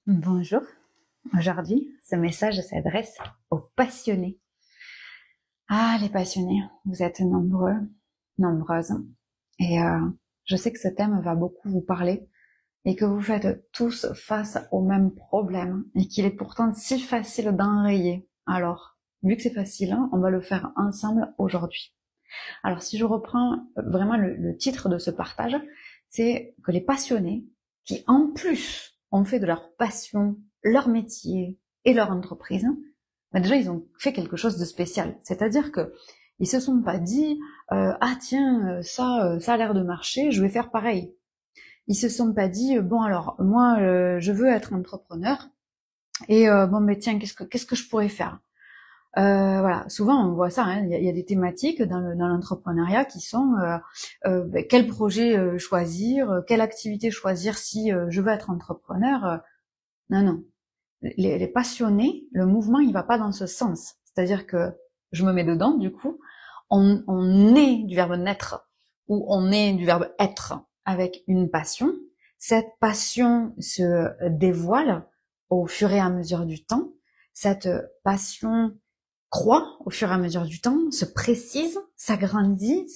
Bonjour, aujourd'hui, ce message s'adresse aux passionnés. Ah, les passionnés, vous êtes nombreux, nombreuses, et je sais que ce thème va beaucoup vous parler et que vous faites tous face au même problème et qu'il est pourtant si facile d'enrayer. Alors, vu que c'est facile, on va le faire ensemble aujourd'hui. Alors, si je reprends vraiment le titre de ce partage, c'est que les passionnés, qui en plus ont fait de leur passion leur métier et leur entreprise, ben déjà ils ont fait quelque chose de spécial. C'est-à-dire que ils se sont pas dit ah tiens ça a l'air de marcher, je vais faire pareil. Ils se sont pas dit bon alors moi je veux être entrepreneur et bon mais tiens qu'est-ce que je pourrais faire. Voilà, souvent on voit ça, hein, il y a des thématiques dans l'entrepreneuriat qui sont quel projet choisir, quelle activité choisir si je veux être entrepreneur. Non, non. Les passionnés, le mouvement, il va pas dans ce sens. C'est-à-dire que je me mets dedans, du coup, on est du verbe naître ou on est du verbe être avec une passion. Cette passion se dévoile au fur et à mesure du temps. Cette passion croît au fur et à mesure du temps, se précise, s'agrandit,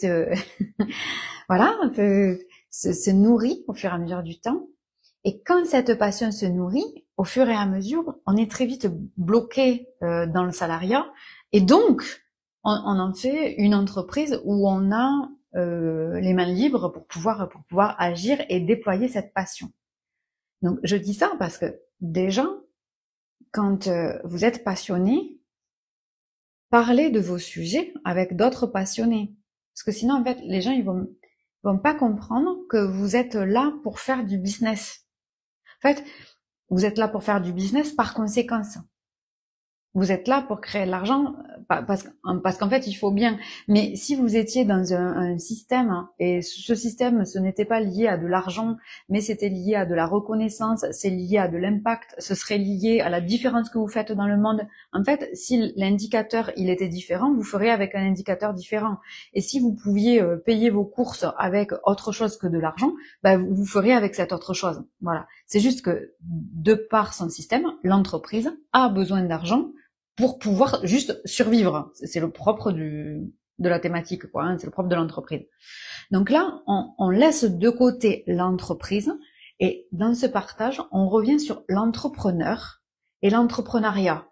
voilà, se nourrit au fur et à mesure du temps. Et quand cette passion se nourrit, au fur et à mesure, on est très vite bloqué dans le salariat, et donc on en fait une entreprise où on a les mains libres pour pouvoir agir et déployer cette passion. Donc je dis ça parce que déjà, quand vous êtes passionné, parlez de vos sujets avec d'autres passionnés. Parce que sinon, en fait, les gens, ils vont pas comprendre que vous êtes là pour faire du business. En fait, vous êtes là pour faire du business par conséquence. Vous êtes là pour créer de l'argent parce qu'en fait il faut bien. Mais si vous étiez dans un système et ce système ce n'était pas lié à de l'argent, mais c'était lié à de la reconnaissance, c'est lié à de l'impact, ce serait lié à la différence que vous faites dans le monde. En fait, si l'indicateur il était différent, vous feriez avec un indicateur différent. Et si vous pouviez payer vos courses avec autre chose que de l'argent, bah, vous feriez avec cette autre chose. Voilà. C'est juste que de par son système, l'entreprise a besoin d'argent pour pouvoir juste survivre. C'est le propre de la thématique, quoi, hein, c'est le propre de l'entreprise. Donc là, on laisse de côté l'entreprise et dans ce partage, on revient sur l'entrepreneur et l'entrepreneuriat.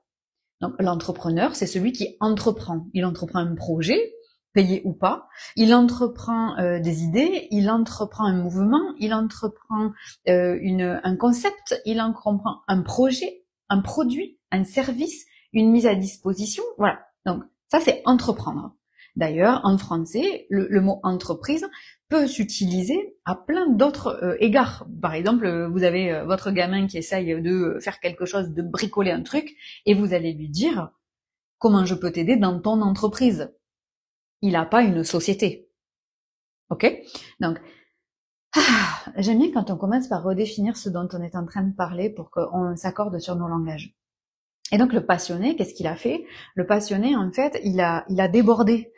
Donc l'entrepreneur, c'est celui qui entreprend. Il entreprend un projet, payé ou pas. Il entreprend des idées, il entreprend un mouvement, il entreprend un concept, il entreprend un projet, un produit, un service, une mise à disposition. Voilà. Donc ça, c'est entreprendre. D'ailleurs, en français, le mot entreprise peut s'utiliser à plein d'autres égards. Par exemple, vous avez votre gamin qui essaye de faire quelque chose, de bricoler un truc, et vous allez lui dire comment je peux t'aider dans ton entreprise. Il n'a pas une société. Ok? Donc, j'aime bien quand on commence par redéfinir ce dont on est en train de parler pour qu'on s'accorde sur nos langages. Et donc le passionné, qu'est-ce qu'il a fait? Le passionné, en fait, il a débordé.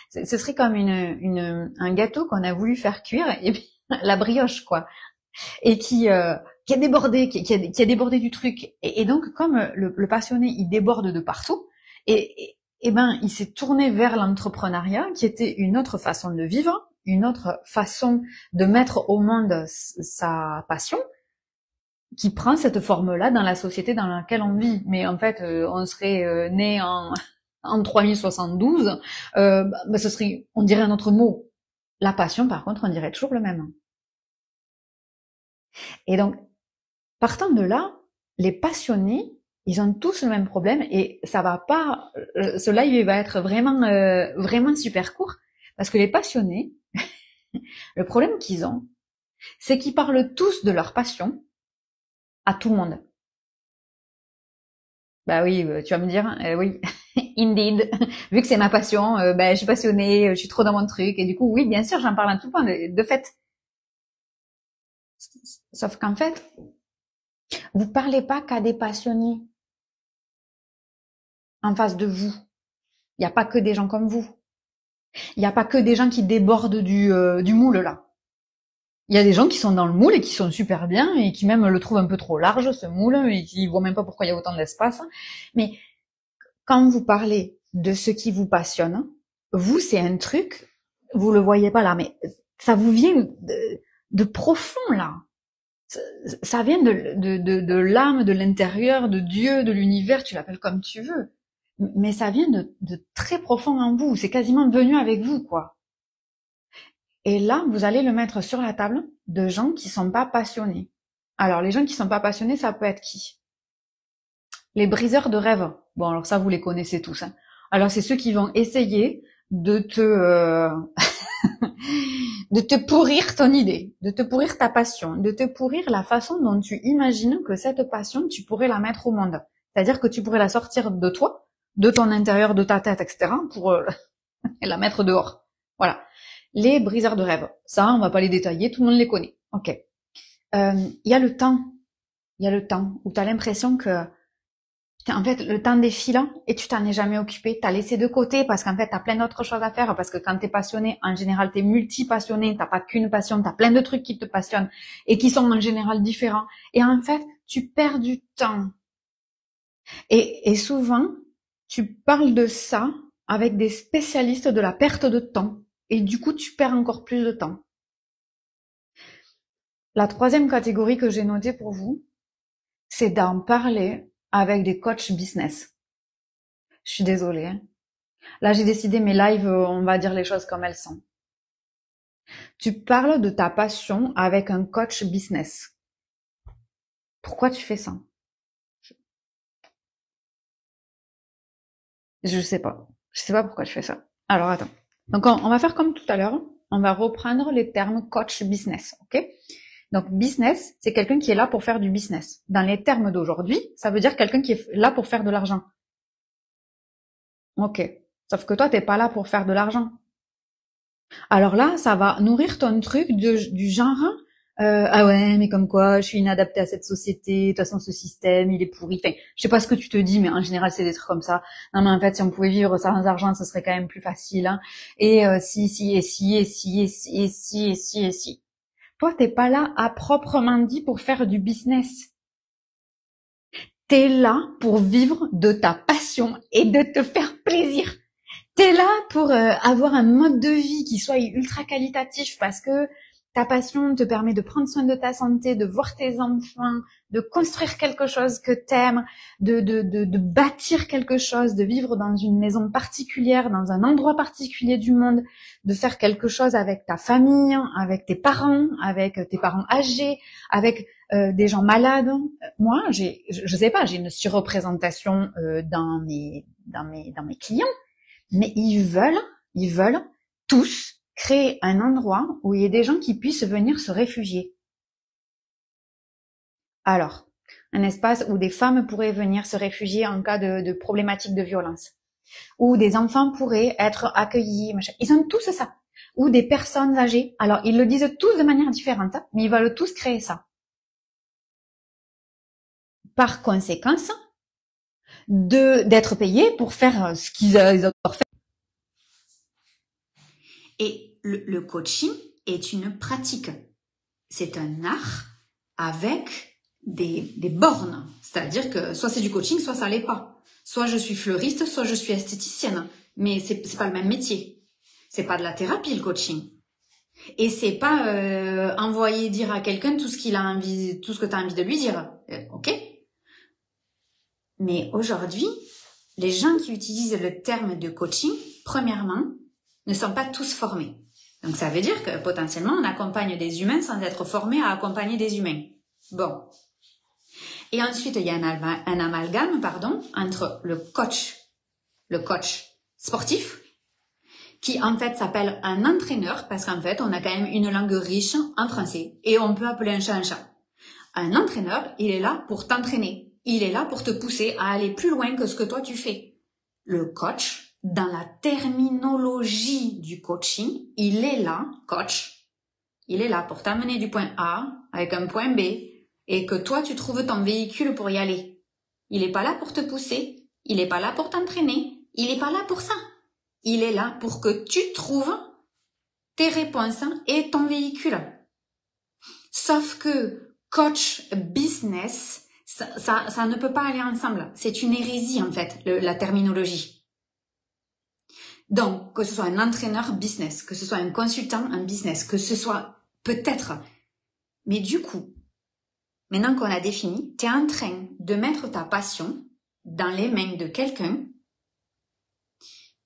Ce serait comme un gâteau qu'on a voulu faire cuire, et puis la brioche, quoi, et qui a débordé, qui a débordé du truc. Et donc, comme le passionné, il déborde de partout, et ben, il s'est tourné vers l'entrepreneuriat, qui était une autre façon de vivre, une autre façon de mettre au monde sa passion, qui prend cette forme-là dans la société dans laquelle on vit. Mais en fait, on serait né en 3072, bah, ce serait, on dirait un autre mot. La passion, par contre, on dirait toujours le même. Et donc, partant de là, les passionnés, ils ont tous le même problème et ça va pas. Ce live il va être vraiment super court parce que les passionnés, le problème qu'ils ont, c'est qu'ils parlent tous de leur passion à tout le monde. Bah oui, tu vas me dire, oui, indeed. Vu que c'est ma passion, bah, je suis passionnée, je suis trop dans mon truc et du coup, oui, bien sûr, j'en parle à tout le monde. De fait, sauf qu'en fait, vous parlez pas qu'à des passionnés en face de vous. Il n'y a pas que des gens comme vous. Il n'y a pas que des gens qui débordent du moule là. Il y a des gens qui sont dans le moule et qui sont super bien et qui même le trouvent un peu trop large, ce moule, et qui voient même pas pourquoi il y a autant d'espace. Mais quand vous parlez de ce qui vous passionne, vous, c'est un truc, vous le voyez pas là, mais ça vous vient de profond, là. Ça vient de l'âme, de l'intérieur, de Dieu, de l'univers, tu l'appelles comme tu veux. Mais ça vient de très profond en vous. C'est quasiment venu avec vous, quoi. Et là, vous allez le mettre sur la table de gens qui sont pas passionnés. Alors, les gens qui sont pas passionnés, ça peut être qui? Les briseurs de rêves. Bon, alors ça, vous les connaissez tous, hein. Alors, c'est ceux qui vont essayer de de te pourrir ton idée, de te pourrir ta passion, de te pourrir la façon dont tu imagines que cette passion, tu pourrais la mettre au monde. C'est-à-dire que tu pourrais la sortir de toi, de ton intérieur, de ta tête, etc., pour la mettre dehors. Voilà. Les briseurs de rêves. Ça, on va pas les détailler, tout le monde les connaît. Ok. Il y a le temps. Il y a le temps où tu as l'impression que en fait, le temps défile et tu t'en es jamais occupé. T'as laissé de côté parce qu'en fait, t'as plein d'autres choses à faire. Parce que quand t'es passionné, en général, t'es multi-passionné. T'as pas qu'une passion. T'as plein de trucs qui te passionnent et qui sont en général différents. Et en fait, tu perds du temps. Et souvent, tu parles de ça avec des spécialistes de la perte de temps. Et du coup, tu perds encore plus de temps. La troisième catégorie que j'ai notée pour vous, c'est d'en parler avec des coachs business. Je suis désolée, hein. Là, j'ai décidé mes lives, on va dire les choses comme elles sont. Tu parles de ta passion avec un coach business. Pourquoi tu fais ça? Je sais pas. Je sais pas pourquoi tu fais ça. Alors, attends. Donc, on va faire comme tout à l'heure. On va reprendre les termes coach business, ok? Donc, business, c'est quelqu'un qui est là pour faire du business. Dans les termes d'aujourd'hui, ça veut dire quelqu'un qui est là pour faire de l'argent. Ok. Sauf que toi, t'es pas là pour faire de l'argent. Alors là, ça va nourrir ton truc du genre, ah ouais, mais comme quoi, je suis inadaptée à cette société, de toute façon, ce système, il est pourri. Enfin, je sais pas ce que tu te dis, mais en général, c'est des trucs comme ça. Non, mais en fait, si on pouvait vivre sans argent, ce serait quand même plus facile, hein. Et si. Toi, t'es pas là à proprement dit pour faire du business. T'es là pour vivre de ta passion et de te faire plaisir. T'es là pour avoir un mode de vie qui soit ultra qualitatif parce que ta passion te permet de prendre soin de ta santé, de voir tes enfants, de construire quelque chose que t'aimes, de bâtir quelque chose, de vivre dans une maison particulière, dans un endroit particulier du monde, de faire quelque chose avec ta famille, avec tes parents âgés, avec des gens malades. Moi, je sais pas, j'ai une surreprésentation dans mes clients. Mais ils veulent tous créer un endroit où il y ait des gens qui puissent venir se réfugier. Alors, un espace où des femmes pourraient venir se réfugier en cas de problématique de violence. Où des enfants pourraient être accueillis, machin. Ils ont tous ça. Ou des personnes âgées. Alors, ils le disent tous de manière différente, mais ils veulent tous créer ça. Par conséquence, d'être payés pour faire ce qu'ils ont fait. Et le coaching est une pratique. C'est un art avec des bornes. C'est-à-dire que soit c'est du coaching, soit ça l'est pas. Soit je suis fleuriste, soit je suis esthéticienne. Mais c'est pas le même métier. C'est pas de la thérapie, le coaching. Et c'est pas envoyer dire à quelqu'un tout ce qu'il a envie, tout ce que tu as envie de lui dire. Ok? Mais aujourd'hui, les gens qui utilisent le terme de coaching, premièrement, ne sont pas tous formés. Donc ça veut dire que potentiellement on accompagne des humains sans être formé à accompagner des humains. Bon. Et ensuite il y a un amalgame, entre le coach sportif, qui en fait s'appelle un entraîneur, parce qu'en fait on a quand même une langue riche en français, et on peut appeler un chat un chat. Un entraîneur, il est là pour t'entraîner. Il est là pour te pousser à aller plus loin que ce que toi tu fais. Le coach, dans la terminologie du coaching, il est là, coach, il est là pour t'amener du point A avec un point B et que toi tu trouves ton véhicule pour y aller. Il est pas là pour te pousser, il est pas là pour t'entraîner, il est pas là pour ça. Il est là pour que tu trouves tes réponses et ton véhicule. Sauf que coach business, ça ne peut pas aller ensemble. C'est une hérésie, en fait, la terminologie. Donc, que ce soit un entraîneur business, que ce soit un consultant en business, que ce soit peut-être. Mais du coup, maintenant qu'on a défini, tu es en train de mettre ta passion dans les mains de quelqu'un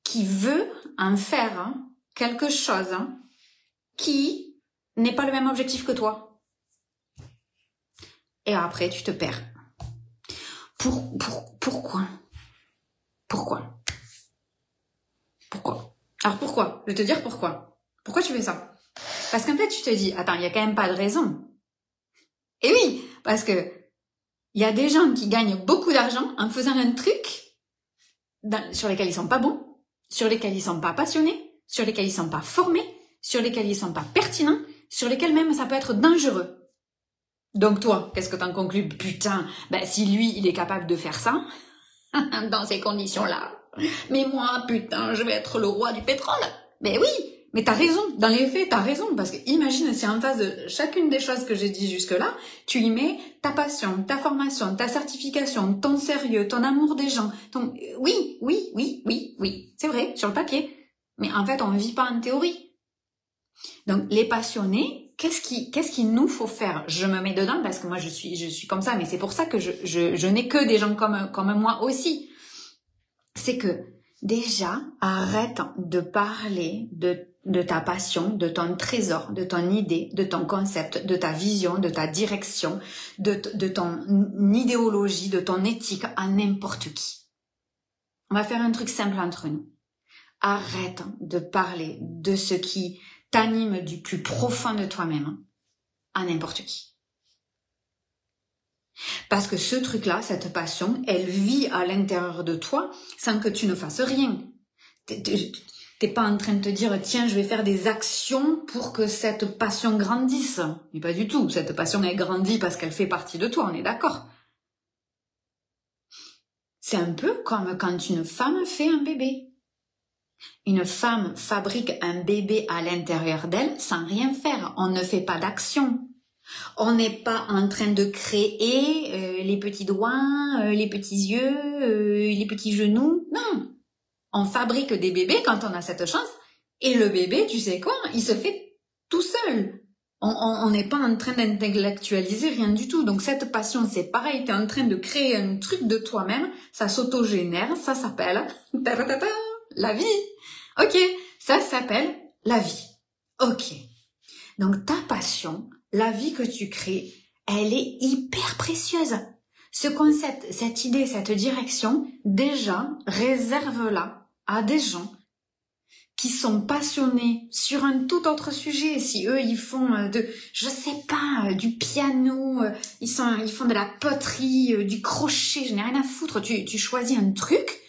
qui veut en faire quelque chose qui n'est pas le même objectif que toi. Et après, tu te perds. Pourquoi? Alors pourquoi? Je vais te dire pourquoi. Pourquoi tu fais ça? Parce qu'en fait, tu te dis, attends, il y a quand même pas de raison. Et oui, parce que il y a des gens qui gagnent beaucoup d'argent en faisant un truc sur lesquels ils sont pas bons, sur lesquels ils sont pas passionnés, sur lesquels ils sont pas formés, sur lesquels ils sont pas pertinents, sur lesquels même ça peut être dangereux. Donc toi, qu'est-ce que t'en conclus? Putain, si lui, il est capable de faire ça, dans ces conditions-là, mais moi, putain, je vais être le roi du pétrole. Mais oui, mais t'as raison, dans les faits, t'as raison, parce que imagine si en face de chacune des choses que j'ai dit jusque-là, tu y mets ta passion, ta formation, ta certification, ton sérieux, ton amour des gens, oui, c'est vrai, sur le papier. Mais en fait, on ne vit pas en théorie. Donc, les passionnés, qu'est-ce qu'il nous faut faire? Je me mets dedans parce que moi, je suis comme ça, mais c'est pour ça que je n'ai que des gens comme moi aussi. C'est que, déjà, arrête de parler de ta passion, de ton trésor, de ton idée, de ton concept, de ta vision, de ta direction, de ton idéologie, de ton éthique à n'importe qui. On va faire un truc simple entre nous. Arrête de parler de ce qui t'anime du plus profond de toi-même à n'importe qui. Parce que ce truc-là, cette passion, elle vit à l'intérieur de toi sans que tu ne fasses rien. T'es pas en train de te dire, tiens, je vais faire des actions pour que cette passion grandisse. Mais pas du tout. Cette passion, elle grandit parce qu'elle fait partie de toi, on est d'accord. C'est un peu comme quand une femme fait un bébé. Une femme fabrique un bébé à l'intérieur d'elle sans rien faire. On ne fait pas d'action. On n'est pas en train de créer les petits doigts, les petits yeux, les petits genoux. Non. On fabrique des bébés quand on a cette chance. Et le bébé, tu sais quoi, il se fait tout seul. On n'est pas en train d'intellectualiser rien du tout. Donc cette passion, c'est pareil. Tu es en train de créer un truc de toi-même. Ça s'autogénère. Ça s'appelle la vie. Ok, ça s'appelle la vie. Ok. Donc ta passion, la vie que tu crées, elle est hyper précieuse. Ce concept, cette idée, cette direction, déjà, réserve-la à des gens qui sont passionnés sur un tout autre sujet. Si eux, ils font du piano, ils font de la poterie, du crochet, je n'ai rien à foutre. Tu choisis un truc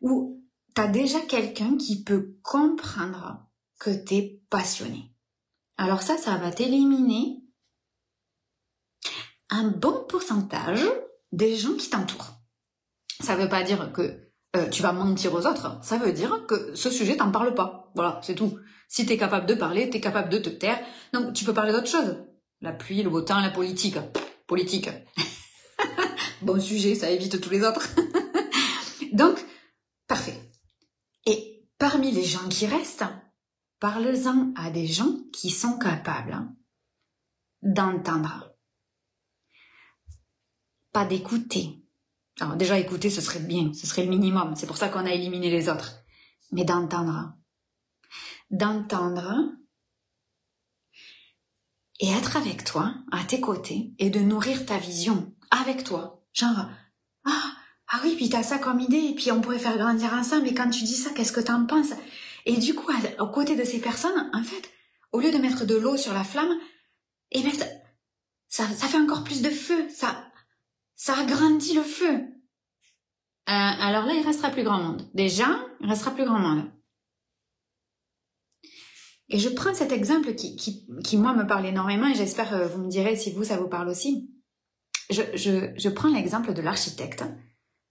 où t'as déjà quelqu'un qui peut comprendre que t'es passionné. Alors ça va t'éliminer un bon pourcentage des gens qui t'entourent. Ça veut pas dire que tu vas mentir aux autres, ça veut dire que ce sujet t'en parle pas. Voilà, c'est tout. Si t'es capable de parler, t'es capable de te taire, donc tu peux parler d'autre chose. La pluie, le beau temps, la politique. Politique. Bon sujet, ça évite tous les autres. Donc, parfait. Et parmi les gens qui restent, parle-en à des gens qui sont capables d'entendre. Pas d'écouter. Alors déjà, écouter, ce serait bien, ce serait le minimum. C'est pour ça qu'on a éliminé les autres. Mais d'entendre. D'entendre et être avec toi, à tes côtés, et de nourrir ta vision avec toi. Genre, ah oui, puis t'as ça comme idée, et puis on pourrait faire grandir ensemble, et quand tu dis ça, qu'est-ce que t'en penses? Et du coup, aux côtés de ces personnes, en fait, au lieu de mettre de l'eau sur la flamme, eh bien, ça fait encore plus de feu, ça agrandit le feu. Alors là, il restera plus grand monde. Déjà, il restera plus grand monde. Et je prends cet exemple qui moi, me parle énormément, et j'espère vous me direz si ça vous parle aussi. Je prends l'exemple de l'architecte.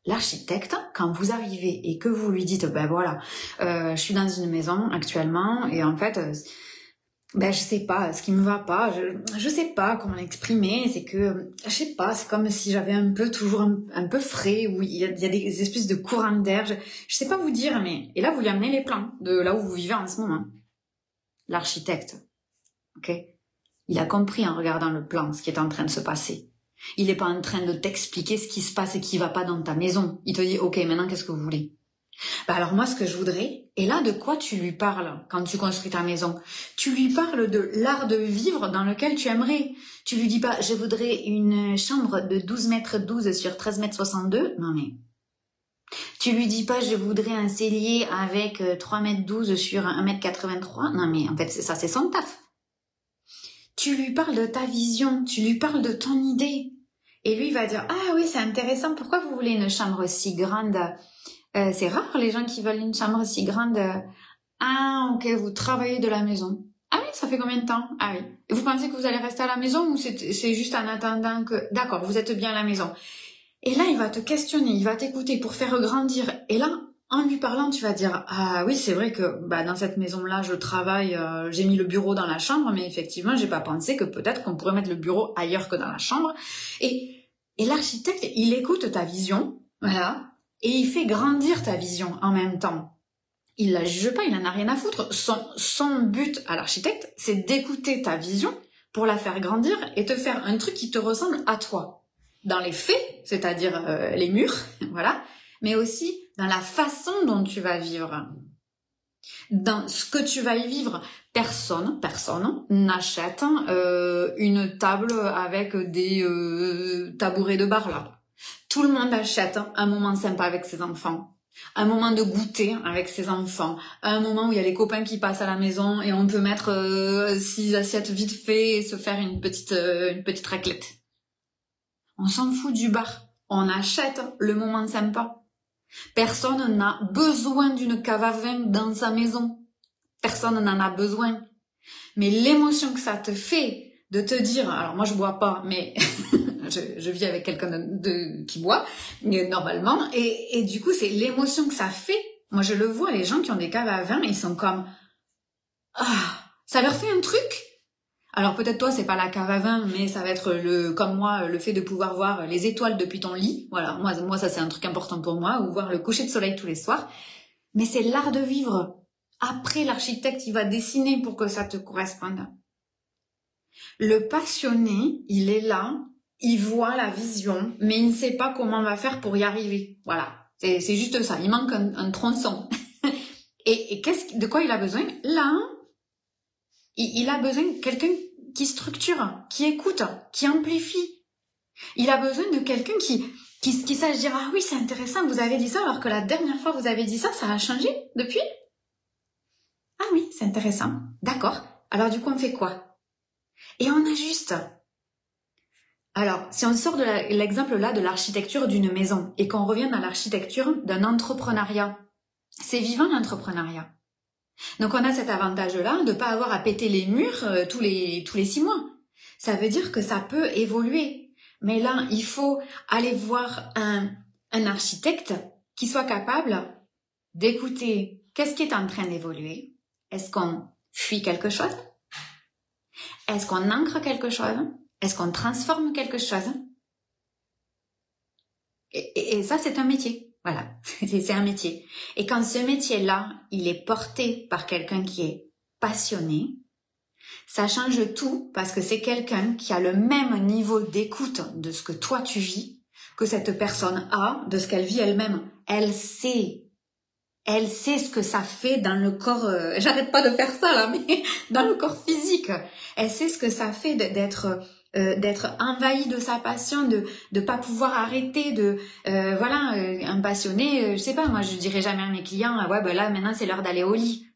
L'architecte, quand vous arrivez et que vous lui dites, je suis dans une maison actuellement, et en fait, ben je sais pas, ce qui me va pas, je sais pas comment l'exprimer, c'est que je sais pas, c'est comme si j'avais un peu toujours un peu frais, où il y a des espèces de courants d'air, je sais pas vous dire, mais et là vous lui amenez les plans de là où vous vivez en ce moment. L'architecte, ok, il a compris en regardant le plan ce qui est en train de se passer. Il est pas en train de t'expliquer ce qui se passe et qui va pas dans ta maison. Il te dit ok, maintenant qu'est-ce que vous voulez? Bah alors moi ce que je voudrais, et là de quoi tu lui parles quand tu construis ta maison? Tu lui parles de l'art de vivre dans lequel tu aimerais. Tu lui dis pas je voudrais une chambre de 12 mètres 12 sur 13 mètres 62. Non mais. Tu lui dis pas je voudrais un cellier avec 3 mètres 12 sur 1 mètre 83. Non mais en fait ça c'est son taf. Tu lui parles de ta vision, tu lui parles de ton idée. Et lui il va dire ah oui c'est intéressant, pourquoi vous voulez une chambre si grande? C'est rare les gens qui veulent une chambre si grande. Ah, ok, vous travaillez de la maison. Ah oui, ça fait combien de temps? Ah oui. Et vous pensez que vous allez rester à la maison ou c'est juste en attendant que... D'accord, vous êtes bien à la maison. Et là, il va te questionner, il va t'écouter pour faire grandir. Et là, en lui parlant, tu vas dire, ah oui, c'est vrai que bah, dans cette maison-là, je travaille, j'ai mis le bureau dans la chambre, mais effectivement, j'ai pas pensé que peut-être qu'on pourrait mettre le bureau ailleurs que dans la chambre. Et l'architecte, il écoute ta vision, voilà, et il fait grandir ta vision en même temps. Il la juge pas, il en a rien à foutre. Son but à l'architecte, c'est d'écouter ta vision pour la faire grandir et te faire un truc qui te ressemble à toi. Dans les faits, c'est-à-dire les murs, voilà, mais aussi dans la façon dont tu vas vivre. Dans ce que tu vas y vivre. Personne n'achète une table avec des tabourets de bar là. Tout le monde achète un moment sympa avec ses enfants, un moment de goûter avec ses enfants, un moment où il y a les copains qui passent à la maison et on peut mettre 6 assiettes vite fait et se faire une petite raclette. On s'en fout du bar, on achète le moment sympa. Personne n'a besoin d'une cave à vin dans sa maison. Personne n'en a besoin. Mais l'émotion que ça te fait de te dire, alors moi je bois pas, mais je vis avec quelqu'un qui boit normalement, et du coup c'est l'émotion que ça fait. Moi je le vois, les gens qui ont des caves à vin, ils sont comme ça leur fait un truc. Alors peut-être toi c'est pas la cave à vin, mais ça va être comme moi le fait de pouvoir voir les étoiles depuis ton lit. Voilà, moi ça c'est un truc important pour moi, ou voir le coucher de soleil tous les soirs. Mais c'est l'art de vivre. Après l'architecte il va dessiner pour que ça te corresponde. Le passionné, il est là, il voit la vision, mais il ne sait pas comment on va faire pour y arriver. Voilà, c'est juste ça, il manque un tronçon. et de quoi il a besoin? Là, il a besoin de quelqu'un qui structure, qui écoute, qui amplifie. Il a besoin de quelqu'un qui sache dire « Ah oui, c'est intéressant, vous avez dit ça, alors que la dernière fois vous avez dit ça, ça a changé depuis ?» Ah oui, c'est intéressant. D'accord. Alors du coup, on fait quoi? Et on ajuste. Alors, si on sort de l'exemple là de l'architecture d'une maison et qu'on revient à l'architecture d'un entrepreneuriat, c'est vivant l'entrepreneuriat. Donc on a cet avantage-là de ne pas avoir à péter les murs tous les 6 mois. Ça veut dire que ça peut évoluer. Mais là, il faut aller voir un architecte qui soit capable d'écouter qu'est-ce qui est en train d'évoluer. Est-ce qu'on fuit quelque chose? Est-ce qu'on ancre quelque chose? Est-ce qu'on transforme quelque chose? Et ça, c'est un métier. Voilà, c'est un métier. Et quand ce métier-là, il est porté par quelqu'un qui est passionné, ça change tout parce que c'est quelqu'un qui a le même niveau d'écoute de ce que toi tu vis que cette personne a de ce qu'elle vit elle-même. Elle sait ce que ça fait dans le corps, j'arrête pas de faire ça là, mais dans le corps physique. Elle sait ce que ça fait d'être envahi de sa passion, de pas pouvoir arrêter, un passionné, je sais pas, moi je dirais jamais à mes clients, ouais ben là maintenant c'est l'heure d'aller au lit.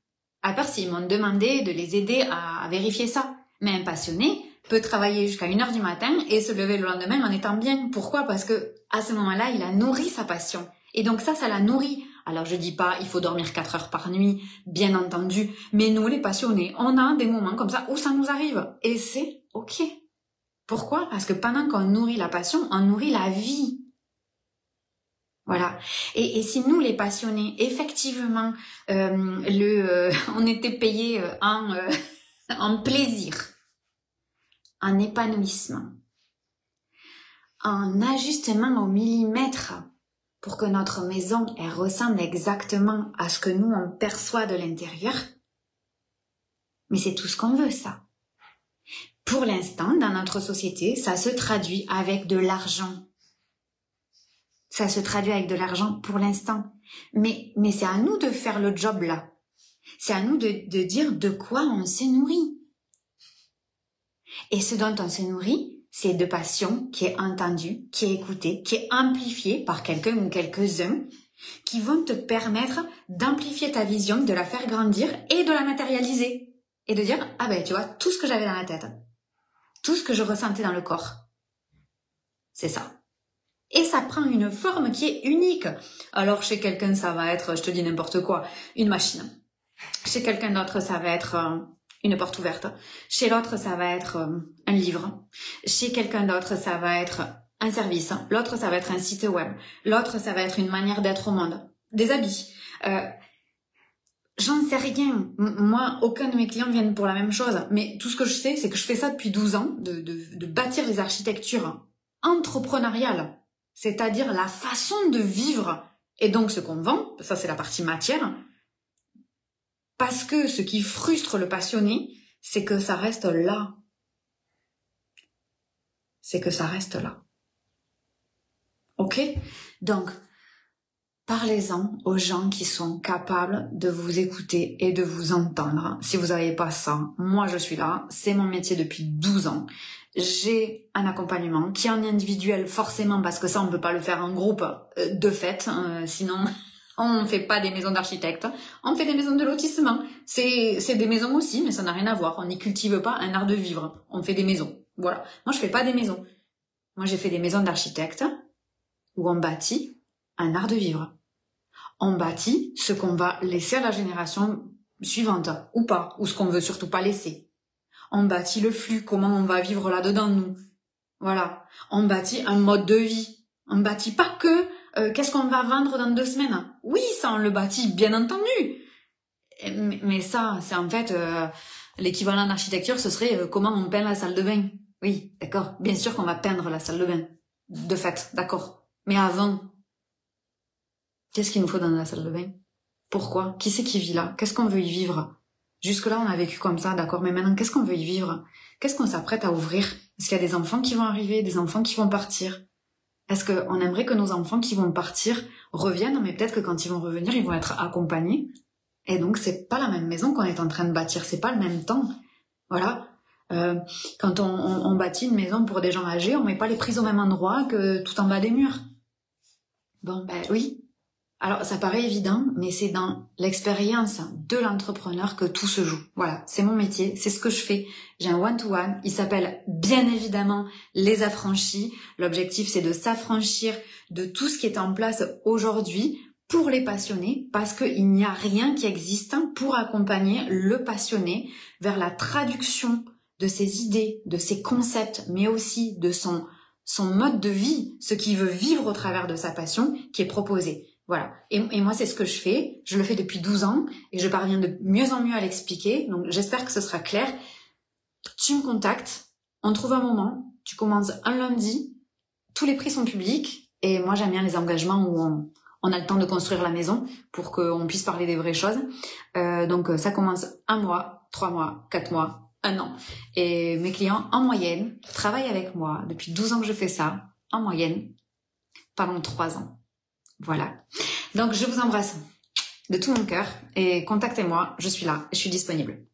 À part s'ils m'ont demandé de les aider à vérifier ça. Mais un passionné peut travailler jusqu'à 1h du matin et se lever le lendemain en étant bien. Pourquoi? Parce que à ce moment-là, il a nourri sa passion. Et donc ça la nourrit. Alors je dis pas, il faut dormir 4 heures par nuit, bien entendu. Mais nous, les passionnés, on a des moments comme ça où ça nous arrive. Et c'est ok. Pourquoi? Parce que pendant qu'on nourrit la passion, on nourrit la vie. Voilà. Et si nous, les passionnés, effectivement, on était payés en plaisir, en épanouissement, en ajustement au millimètre pour que notre maison elle ressemble exactement à ce que nous on perçoit de l'intérieur. Mais c'est tout ce qu'on veut, ça. Pour l'instant, dans notre société, ça se traduit avec de l'argent. Ça se traduit avec de l'argent pour l'instant. Mais c'est à nous de faire le job là. C'est à nous de dire de quoi on se nourrit. Et ce dont on se nourrit, c'est de passion qui est entendue, qui est écoutée, qui est amplifiée par quelqu'un ou quelques-uns qui vont te permettre d'amplifier ta vision, de la faire grandir et de la matérialiser. Et de dire, ah ben tu vois, tout ce que j'avais dans la tête, tout ce que je ressentais dans le corps, c'est ça. Et ça prend une forme qui est unique. Alors chez quelqu'un, ça va être, je te dis n'importe quoi, une machine. Chez quelqu'un d'autre, ça va être une porte ouverte. Chez l'autre, ça va être un livre. Chez quelqu'un d'autre, ça va être un service. L'autre, ça va être un site web. L'autre, ça va être une manière d'être au monde. Des habits. J'en sais rien. Moi, aucun de mes clients viennent pour la même chose. Mais tout ce que je sais, c'est que je fais ça depuis 12 ans, de bâtir des architectures entrepreneuriales. C'est-à-dire la façon de vivre. Et donc, ce qu'on vend, ça c'est la partie matière. Parce que ce qui frustre le passionné, c'est que ça reste là. C'est que ça reste là. Ok? Donc, parlez-en aux gens qui sont capables de vous écouter et de vous entendre. Si vous n'avez pas ça, moi je suis là, c'est mon métier depuis 12 ans. J'ai un accompagnement qui est en individuel forcément parce que ça on ne peut pas le faire en groupe de fait, sinon on ne fait pas des maisons d'architectes, on fait des maisons de lotissement. C'est des maisons aussi, mais ça n'a rien à voir. On n'y cultive pas un art de vivre, on fait des maisons. Voilà. Moi je fais pas des maisons. Moi j'ai fait des maisons d'architectes où on bâtit un art de vivre. On bâtit ce qu'on va laisser à la génération suivante, ou pas, ou ce qu'on veut surtout pas laisser. On bâtit le flux, comment on va vivre là-dedans, nous. Voilà. On bâtit un mode de vie. On bâtit pas que qu'est-ce qu'on va vendre dans 2 semaines. Oui, ça, on le bâtit, bien entendu. Mais ça, c'est en fait, l'équivalent d'architecture, ce serait comment on peint la salle de bain. Oui, d'accord. Bien sûr qu'on va peindre la salle de bain. De fait, d'accord. Mais avant, qu'est-ce qu'il nous faut dans la salle de bain? Pourquoi? Qui c'est qui vit là? Qu'est-ce qu'on veut y vivre? Jusque-là, on a vécu comme ça, d'accord, mais maintenant, qu'est-ce qu'on veut y vivre? Qu'est-ce qu'on s'apprête à ouvrir? Est-ce qu'il y a des enfants qui vont arriver, des enfants qui vont partir? Est-ce qu'on aimerait que nos enfants qui vont partir reviennent, mais peut-être que quand ils vont revenir, ils vont être accompagnés. Et donc, c'est pas la même maison qu'on est en train de bâtir, c'est pas le même temps. Voilà. Quand on bâtit une maison pour des gens âgés, on met pas les prises au même endroit que tout en bas des murs. Bon, ben oui. Alors, ça paraît évident, mais c'est dans l'expérience de l'entrepreneur que tout se joue. Voilà, c'est mon métier, c'est ce que je fais. J'ai un one-to-one, il s'appelle bien évidemment Les Affranchis. L'objectif, c'est de s'affranchir de tout ce qui est en place aujourd'hui pour les passionnés, parce qu'il n'y a rien qui existe pour accompagner le passionné vers la traduction de ses idées, de ses concepts, mais aussi de son mode de vie, ce qu'il veut vivre au travers de sa passion qui est proposé. Voilà. Et moi, c'est ce que je fais. Je le fais depuis 12 ans et je parviens de mieux en mieux à l'expliquer. Donc, j'espère que ce sera clair. Tu me contactes, on trouve un moment, tu commences un lundi, tous les prix sont publics et moi, j'aime bien les engagements où on a le temps de construire la maison pour qu'on puisse parler des vraies choses. Donc, ça commence 1 mois, 3 mois, 4 mois, 1 an. Et mes clients, en moyenne, travaillent avec moi depuis 12 ans que je fais ça, en moyenne, pendant 3 ans. Voilà. Donc, je vous embrasse de tout mon cœur et contactez-moi, je suis là, je suis disponible.